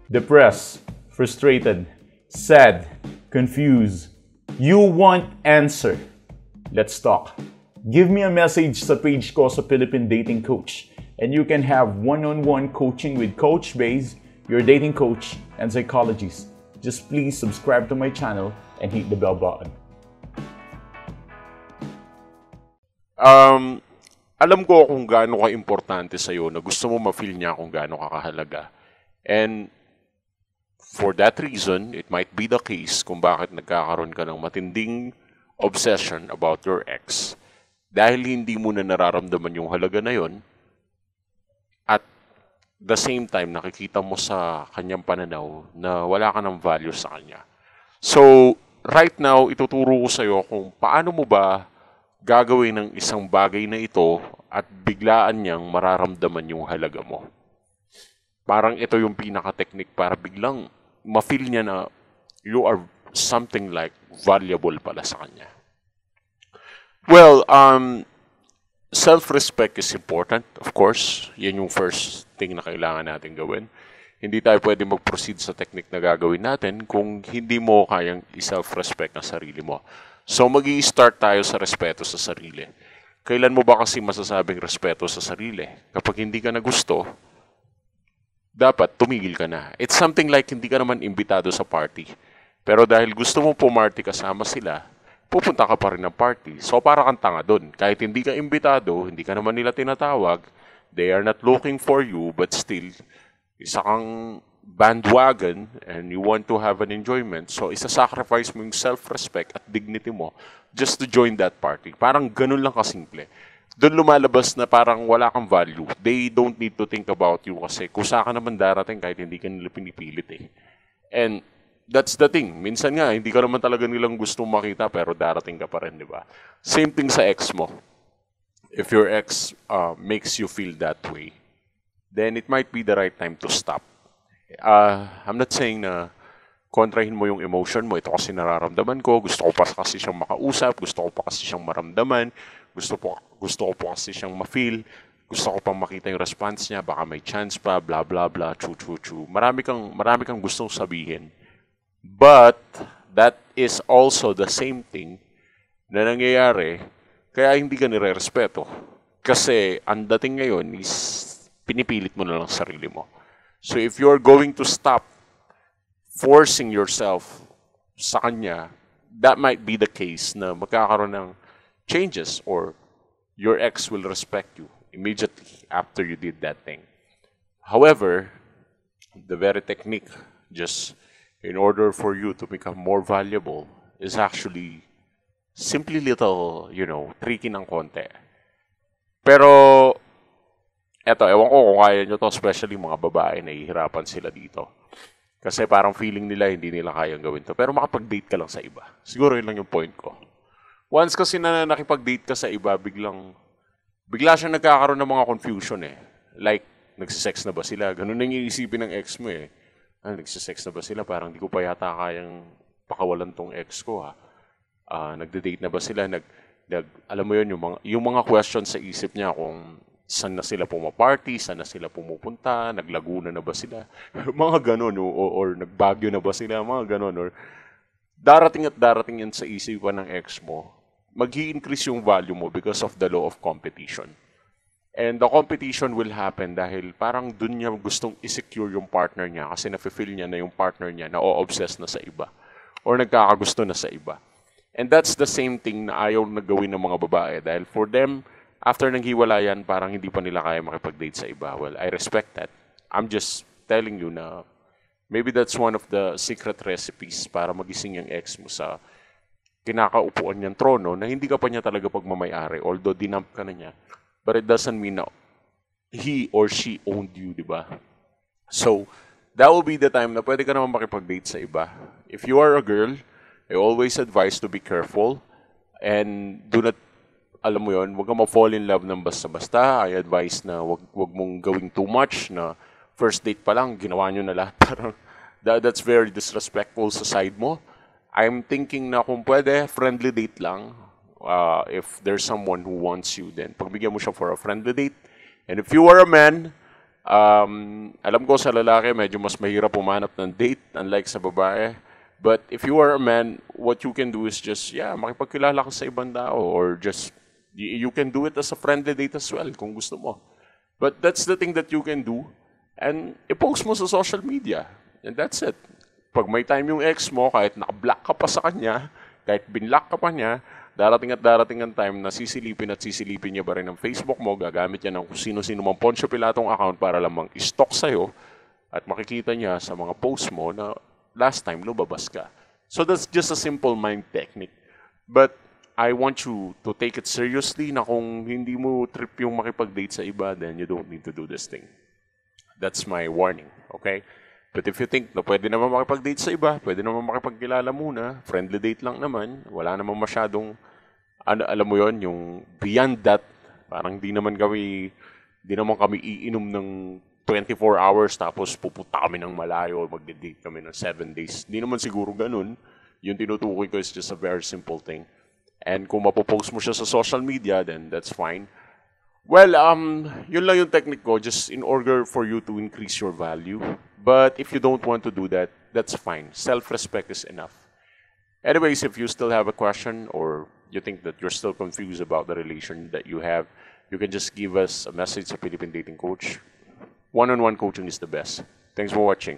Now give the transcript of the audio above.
Depressed, frustrated, sad, confused. You want answer. Let's talk. Give me a message sa page ko sa Philippine Dating Coach and you can have one-on-one coaching with Coach Baze, your dating coach and psychologist. Just please subscribe to my channel and hit the bell button. Alam ko kung gaano ka-importante sa'yo na gusto mo ma-feel niya kung gaano ka kahalaga. And for that reason, it might be the case kung bakit nagkakaroon ka ng matinding obsession about your ex. Dahil hindi mo na nararamdaman yung halaga na yon at the same time, nakikita mo sa kanyang pananaw na wala ka ng value sa kanya. So, right now, ituturo ko sa'yo kung paano mo ba gagawin ng isang bagay na ito at biglaan niyang mararamdaman yung halaga mo. Parang ito yung pinaka-technique para biglang ma-feel niya na you are something like valuable pala sa kanya. Well, self-respect is important, of course. Yan yung first thing na kailangan natin gawin. Hindi tayo pwede mag-proceed sa technique na gagawin natin kung hindi mo kayang i-self-respect ang sarili mo. So, mag-i-start tayo sa respeto sa sarili. Kailan mo ba kasi masasabing respeto sa sarili? Kapag hindi ka na gusto, dapat tumigil ka na. It's something like hindi ka naman imbitado sa party. Pero dahil gusto mo pumarty kasama sila, pupunta ka pa rin ng party. So, para kang tanga dun. Kahit hindi ka imbitado, hindi ka naman nila tinatawag, they are not looking for you, but still, isa kang bandwagon and you want to have an enjoyment. So, isa-sacrifice mo yung self-respect at dignity mo just to join that party. Parang ganun lang kasimple. Doon lumalabas na parang wala kang value. They don't need to think about you kasi kusa ka naman darating kahit hindi ka nila pinipilit eh. And that's the thing. Minsan nga, hindi ka naman talaga nilang gustong makita pero darating ka pa rin, di ba? Same thing sa ex mo. If your ex makes you feel that way, then it might be the right time to stop. I'm not saying na kontrahin mo yung emotion mo. Ito kasi nararamdaman ko. Gusto ko pa kasi siyang makausap. Gusto ko pa kasi siyang maramdaman. Gusto ko pa kasi siyang ma-feel. Gusto ko pa makita yung response niya. Baka may chance pa. Blah, blah, blah. Chu. Marami kang gustong sabihin. But that is also the same thing na nangyayari kaya hindi ka nire-respeto. Kasi ang dating ngayon is pinipilit mo na lang sarili mo. So if you're going to stop forcing yourself sa kanya, that might be the case na magkakaroon ng changes or your ex will respect you immediately after you did that thing. However, the very technique, just in order for you to become more valuable, is actually simply little, tricky ng konti. Pero eto, ewan ko kung kaya nyo to, especially mga babae, nahihirapan sila dito. Kasi parang feeling nila hindi nila kayang gawin to. Pero makapag-date ka lang sa iba. Siguro yun lang yung point ko. Once kasi na nakipag-date ka sa iba, bigla siya nagkakaroon ng mga confusion eh. Like, nagsisex na ba sila? Ganun na yung iisipin ng ex mo eh. Nagsisex na ba sila? Parang di ko pa yata kayang pakawalan tong ex ko ha. Nagde-date na ba sila? Alam mo yun, yung mga questions sa isip niya kung saan na sila pumaparty, saan na sila pumupunta, naglaguna na ba sila, mga ganon, or nagbagyo na ba sila, mga ganon, or darating yan sa isipan ng ex mo, mag-i-increase yung value mo because of the law of competition. And the competition will happen dahil parang dun niya gustong i-secure yung partner niya kasi nafe-feel niya na yung partner niya na-o-obsess na sa iba or nagkakagusto na sa iba. And that's the same thing na ayaw na gawin ng mga babae dahil for them, after nang hiwalayan, parang hindi pa nila kaya makipag-date sa iba. Well, I respect that. I'm just telling you na maybe that's one of the secret recipes para magising yung ex mo sa kinakaupuan niyang trono na hindi ka pa niya talaga pagmamayari although dinump ka na niya. But it doesn't mean na he or she owned you, di ba? So, that will be the time na pwede ka naman makipag-date sa iba. If you are a girl, I always advise to be careful and do not alam mo yon, wag kang ma-fall in love ng basta-basta. I advise na wag mong gawing too much na first date pa lang, ginawa nyo na lahat. Parang, that's very disrespectful sa side mo. I'm thinking na kung pwede, friendly date lang. If there's someone who wants you, then pagbigyan mo siya for a friendly date. And if you are a man, Alam ko sa lalaki, medyo mas mahirap pumanap ng date unlike sa babae. But if you are a man, what you can do is just, makipagkilala ka sa ibang tao or just, you can do it as a friendly date as well kung gusto mo. But that's the thing that you can do and i-post mo sa social media. And that's it. Pag may time yung ex mo, kahit naka-block ka pa sa kanya, kahit binlock ka pa niya, darating at darating ang time na sisilipin at sisilipin niya ba rin ang Facebook mo, gagamit niya ng kung sino-sino mang Poncio Pilatong account para lamang i-stalk sa'yo at makikita niya sa mga posts mo na last time lumabas ka. So that's just a simple mind technique. But I want you to take it seriously na kung hindi mo trip yung makipag-date sa iba, then you don't need to do this thing. That's my warning, okay? But if you think na pwede naman makipag-date sa iba, pwede naman makipagkilala muna, friendly date lang naman, wala naman masyadong, alam mo yon, yung beyond that, parang di naman kami iinom ng 24 hours tapos pupunta kami ng malayo, magde-date kami ng 7 days. Di naman siguro ganun. Yung tinutukoy ko is just a very simple thing. And kung mapopost mo siya sa social media, then that's fine. Well, yun lang yung technique ko, just in order for you to increase your value. But if you don't want to do that, that's fine. Self-respect is enough. Anyways, if you still have a question or you think that you're still confused about the relation that you have, you can just give us a message sa Philippine Dating Coach. One-on-one coaching is the best. Thanks for watching.